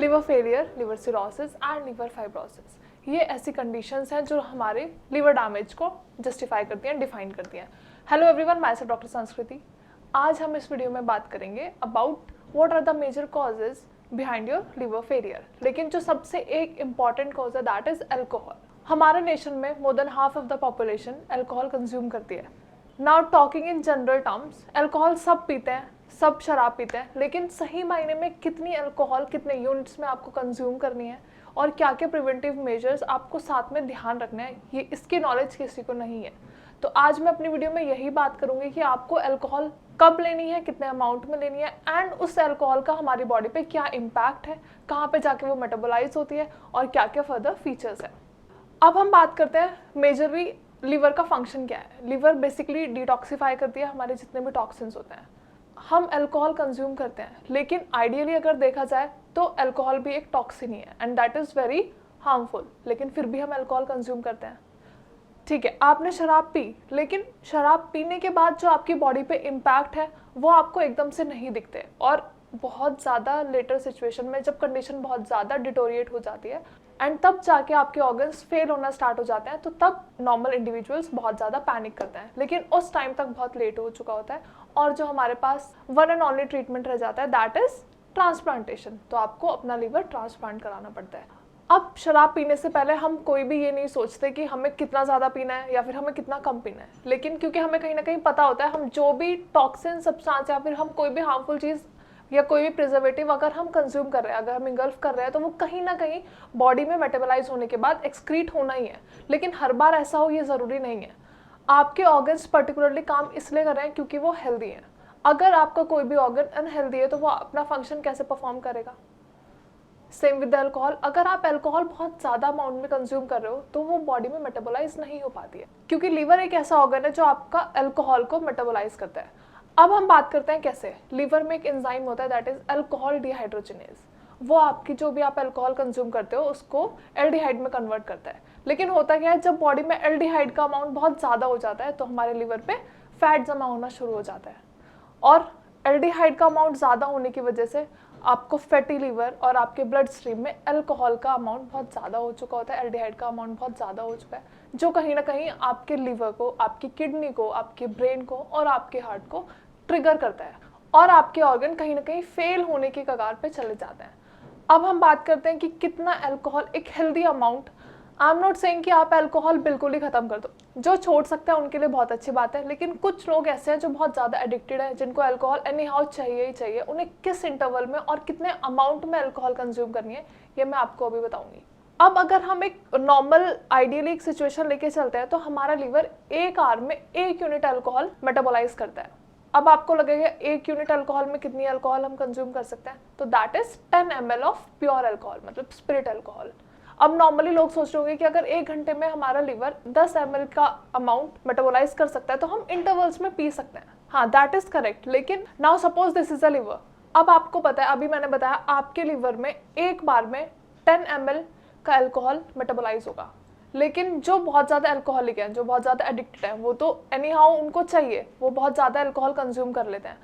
Liver failure, liver cirrhosis and liver fibrosis, ये ऐसी conditions हैं जो हमारे लिवर डैमेज को जस्टिफाई करती हैं, डिफाइन करती हैं। हेलो एवरीवन, मैं से डॉक्टर संस्कृति। आज हम इस वीडियो में बात करेंगे about what are the major causes behind your liver failure. लेकिन जो सबसे एक इम्पॉर्टेंट कॉज है दैट इज अल्कोहल। हमारे नेशन में more than half of the population alcohol consume करती है। Now talking in general terms, alcohol सब पीते हैं, सब शराब पीते हैं, लेकिन सही मायने में कितनी अल्कोहल कितने यूनिट्स में आपको कंज्यूम करनी है और क्या क्या प्रिवेंटिव मेजर्स आपको साथ में ध्यान रखना है, ये इसकी नॉलेज किसी को नहीं है। तो आज मैं अपनी वीडियो में यही बात करूंगी कि आपको अल्कोहल कब लेनी है, कितने अमाउंट में लेनी है एंड उस अल्कोहल का हमारी बॉडी पे क्या इम्पैक्ट है, कहाँ पे जाके वो मेटाबोलाइज होती है और क्या क्या फर्दर फीचर्स है। अब हम बात करते हैं मेजरली लीवर का फंक्शन क्या है। लीवर बेसिकली डिटॉक्सिफाई करती है हमारे जितने भी टॉक्सिन्स होते हैं। हम अल्कोहल कंज्यूम करते हैं, लेकिन आइडियली अगर देखा जाए तो अल्कोहल भी एक टॉक्सिन ही है and that is very harmful, लेकिन फिर भी हम अल्कोहल कंज्यूम करते हैं। ठीक है, आपने शराब पी, लेकिन शराब पीने के बाद जो आपकी बॉडी पे इम्पैक्ट है वो आपको एकदम से नहीं दिखते और बहुत ज़्यादा लेटर सिचुएशन में जब कंडीशन बहुत ज़्यादा डिटोरिएट हो जाती है एंड तब जाके आपके ऑर्गन्स फेल होना स्टार्ट हो जाते हैं, तो तब नॉर्मल इंडिविजुअल्स बहुत ज़्यादा पैनिक करते हैं। लेकिन उस टाइम तक बहुत लेट हो चुका होता है और जो हमारे पास वन एंड ओनली ट्रीटमेंट रह जाता है दैट इज़ ट्रांसप्लांटेशन। तो आपको अपना लीवर ट्रांसप्लांट कराना पड़ता है। अब शराब पीने से पहले हम कोई भी ये नहीं सोचते कि हमें कितना ज़्यादा पीना है या फिर हमें कितना कम पीना है, लेकिन क्योंकि हमें कहीं ना कहीं पता होता है हम जो भी टॉक्सिन सब्सटेंस या फिर हम कोई भी हार्मफुल चीज़ या कोई भी प्रिजर्वेटिव अगर हम कंज्यूम कर रहे हैं, अगर हम इंगल्फ कर रहे हैं, तो वो कहीं ना कहीं बॉडी में मेटाबोलाइज होने के बाद एक्सक्रीट होना ही है। लेकिन हर बार ऐसा हो ये ज़रूरी नहीं है। आपके ऑर्गन्स पर्टिकुलरली काम इसलिए कर रहे हैं क्योंकि वो हेल्दी हैं। अगर आपका कोई भी ऑर्गन अनहेल्दी है तो वो अपना फंक्शन कैसे परफॉर्म करेगा। सेम विद अल्कोहल, अगर आप अल्कोहल बहुत ज़्यादा अमाउंट में कंज्यूम कर रहे हो तो वो बॉडी में मेटाबोलाइज नहीं हो पाती है, क्योंकि लीवर एक ऐसा ऑर्गन है जो आपका अल्कोहल को मेटाबोलाइज करता है। अब हम बात करते हैं कैसे। लीवर में एक एंजाइम होता है दैट इज अल्कोहल डिहाइड्रोजिनेज। वो आपकी जो भी आप अल्कोहल कंज्यूम करते हो उसको एल्डिहाइड में कन्वर्ट करता है। लेकिन होता क्या है, जब बॉडी में एल्डिहाइड का अमाउंट बहुत ज़्यादा हो जाता है तो हमारे लीवर पे फैट जमा होना शुरू हो जाता है और एल्डिहाइड का अमाउंट ज़्यादा होने की वजह से आपको फैटी लीवर और आपके ब्लड स्ट्रीम में अल्कोहल का अमाउंट बहुत ज़्यादा हो चुका होता है, एल्डिहाइड का अमाउंट बहुत ज़्यादा हो चुका है, जो कहीं ना कहीं आपके लीवर को, आपकी किडनी को, आपके ब्रेन को और आपके हार्ट को ट्रिगर करता है और आपके ऑर्गन कहीं ना कहीं फेल होने की कगार पे चले जाते हैं। अब हम बात करते हैं कि कितना अल्कोहल एक healthy amount. I am not saying कि आप अल्कोहल बिल्कुल ही ख़त्म कर दो, जो छोड़ सकते हैं उनके लिए बहुत अच्छी बात है, लेकिन कुछ लोग ऐसे हैं जो बहुत ज़्यादा एडिक्टेड हैं, जिनको अल्कोहल एनी हाउ चाहिए ही चाहिए। उन्हें किस इंटरवल में और कितने अमाउंट में अल्कोहल कंज्यूम करनी है ये मैं आपको अभी बताऊंगी। अब अगर हम एक नॉर्मल आइडियली एक सिचुएशन लेके चलते हैं तो हमारा लीवर एक आवर में 1 यूनिट अल्कोहल मेटाबोलाइज करता है। अब आपको लगेगा 1 यूनिट अल्कोहल में कितनी अल्कोहल हम कंज्यूम कर सकते हैं, तो that is 10 ml of pure alcohol, मतलब स्पिरिट अल्कोहल। अब नॉर्मली लोग सोच रहे होंगे कि अगर 1 घंटे में हमारा लिवर 10 ml का अमाउंट मेटाबोलाइज कर सकता है तो हम इंटरवल्स में पी सकते हैं। हाँ, दैट इज करेक्ट। लेकिन now suppose this is a liver. अब आपको पता है, अभी मैंने बताया आपके लिवर में एक बार में 10 ml का अल्कोहल मेटाबोलाइज होगा, लेकिन जो बहुत ज़्यादा अल्कोहलिक हैं, जो बहुत ज़्यादा एडिक्टेड हैं, वो तो एनी हाउ उनको चाहिए, वो बहुत ज़्यादा अल्कोहल कंज्यूम कर लेते हैं।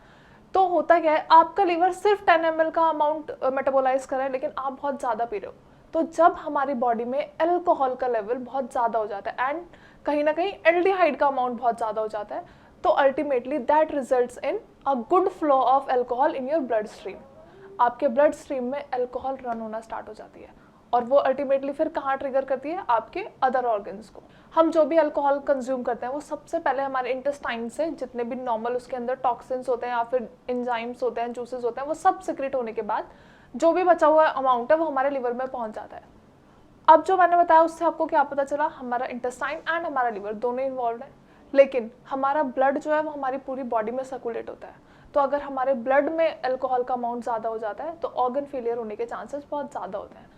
तो होता क्या है, आपका लीवर सिर्फ 10 ml का अमाउंट मेटाबोलाइज कर रहा है, लेकिन आप बहुत ज़्यादा पी रहे हो। तो जब हमारी बॉडी में अल्कोहल का लेवल बहुत ज़्यादा हो जाता है एंड कहीं ना कहीं एल्डिहाइड का अमाउंट बहुत ज़्यादा हो जाता है, तो ultimately that results in a good flow of alcohol in your blood stream. आपके ब्लड स्ट्रीम में अल्कोहल रन होना स्टार्ट हो जाती है और वो अल्टीमेटली फिर कहाँ ट्रिगर करती है, आपके अदर ऑर्गन्स को। हम जो भी अल्कोहल कंज्यूम करते हैं वो सबसे पहले हमारे इंटेस्टाइन से जितने भी नॉर्मल उसके अंदर टॉक्सिन्स होते हैं या फिर एंजाइम्स होते हैं, जूसेस होते हैं, वो सब सिक्रेट होने के बाद जो भी बचा हुआ अमाउंट है वो हमारे लिवर में पहुंच जाता है। अब जो मैंने बताया उससे आपको क्या पता चला, हमारा इंटेस्टाइन एंड हमारा लिवर दोनों इन्वॉल्व है, लेकिन हमारा ब्लड जो है वो हमारी पूरी बॉडी में सर्कुलेट होता है। तो अगर हमारे ब्लड में अल्कोहल का अमाउंट ज़्यादा हो जाता है तो ऑर्गन फेलियर होने के चांसेस बहुत ज़्यादा होते हैं।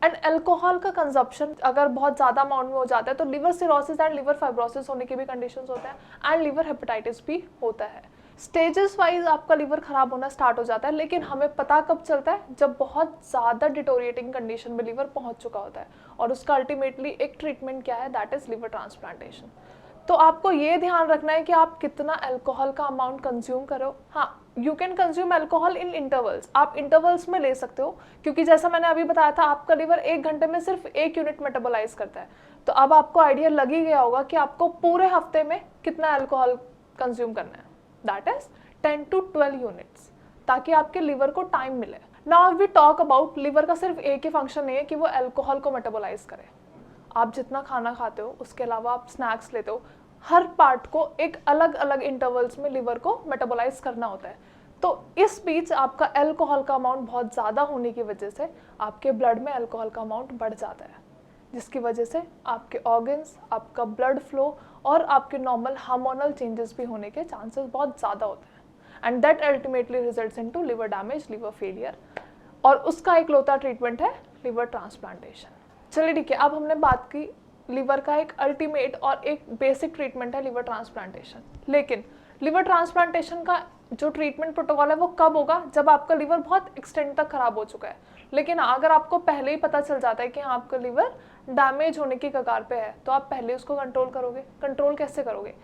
एंड अल्कोहल का कंजप्शन अगर बहुत ज़्यादा अमाउंट में हो जाता है तो liver cirrhosis and liver fibrosis होने के भी कंडीशंस होते हैं एंड लिवर हेपेटाइटिस भी होता है। स्टेजेस वाइज आपका लिवर खराब होना स्टार्ट हो जाता है, लेकिन हमें पता कब चलता है, जब बहुत ज़्यादा डिटोरिएटिंग कंडीशन में लिवर पहुंच चुका होता है। और उसका अल्टीमेटली एक ट्रीटमेंट क्या है, दैट इज़ लिवर ट्रांसप्लांटेशन। तो आपको ये ध्यान रखना है कि आप कितना अल्कोहल का अमाउंट कंज्यूम करो। हाँ, you can consume alcohol in intervals, आप इंटरवल्स में ले सकते हो, क्योंकि जैसा मैंने अभी बताया था आपका लिवर 1 घंटे में सिर्फ 1 यूनिट मेटाबोलाइज करता है। तो अब आपको आइडिया लग ही गया होगा कि आपको पूरे हफ्ते में कितना अल्कोहल कंज्यूम करना है, दैट इज 10 to 12 यूनिट्स, ताकि आपके लिवर को टाइम मिले। Now we talk about liver का सिर्फ एक ही फंक्शन नहीं है कि वो अल्कोहल को मेटाबोलाइज करे। आप जितना खाना खाते हो उसके अलावा आप स्नैक्स लेते हो, हर पार्ट को एक अलग अलग इंटरवल्स में लिवर को मेटाबोलाइज करना होता है। तो इस बीच आपका अल्कोहल का अमाउंट बहुत ज़्यादा होने की वजह से आपके ब्लड में अल्कोहल का अमाउंट बढ़ जाता है, जिसकी वजह से आपके ऑर्गन्स, आपका ब्लड फ्लो और आपके नॉर्मल हार्मोनल चेंजेस भी होने के चांसेस बहुत ज़्यादा होते हैं, and that ultimately results into liver damage, liver failure, और उसका एक लौता ट्रीटमेंट है लिवर ट्रांसप्लांटेशन। चलिए ठीक है, अब हमने बात की लिवर का एक अल्टीमेट और एक बेसिक ट्रीटमेंट है लिवर ट्रांसप्लांटेशन। लेकिन लिवर ट्रांसप्लांटेशन का जो ट्रीटमेंट प्रोटोकॉल है वो कब होगा? जब आपका लिवर बहुत एक्सटेंड तक खराब हो चुका है। लेकिन अगर आपको पहले ही पता चल जाता है कि हाँ आपका लिवर डैमेज होने की कगार पे है, तो आप पहले उसको कंट्रोल करोगे। कंट्रोल कैसे करोगे?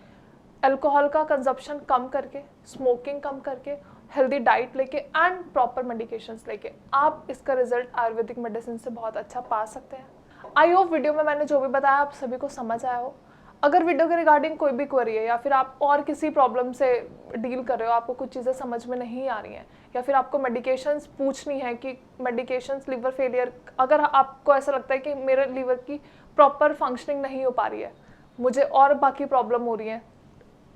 अल्कोहल का कंजप्शन कम करके, स्मोकिंग कम करके, हेल्दी डाइट लेके एंड प्रॉपर मेडिकेशंस लेके आप इसका रिजल्ट आयुर्वेदिक मेडिसिन से बहुत अच्छा पा सकते हैं। आई होप वीडियो में मैंने जो भी बताया आप सभी को समझ आया हो। अगर वीडियो के रिगार्डिंग कोई भी क्वेरी है, या फिर आप और किसी प्रॉब्लम से डील कर रहे हो, आपको कुछ चीज़ें समझ में नहीं आ रही हैं, या फिर आपको मेडिकेशंस पूछनी है कि मेडिकेशंस लिवर फेलियर, अगर आपको ऐसा लगता है कि मेरे लिवर की प्रॉपर फंक्शनिंग नहीं हो पा रही है, मुझे और बाकी प्रॉब्लम हो रही है,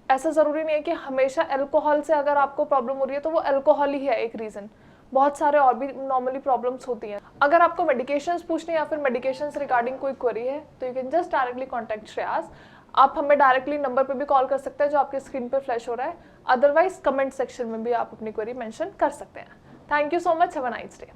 ऐसा ज़रूरी नहीं है कि हमेशा अल्कोहल से अगर आपको प्रॉब्लम हो रही है तो वो अल्कोहल ही है एक रीज़न, बहुत सारे और भी नॉर्मली प्रॉब्लम्स होती हैं। अगर आपको मेडिकेशंस पूछनी है या फिर मेडिकेशंस रिगार्डिंग कोई क्वेरी है, तो you can just directly contact Shreyas. आप हमें डायरेक्टली नंबर पे भी कॉल कर सकते हैं जो आपके स्क्रीन पे फ्लैश हो रहा है, अदरवाइज कमेंट सेक्शन में भी आप अपनी क्वेरी मेंशन कर सकते हैं। Thank you so much, have a nice day.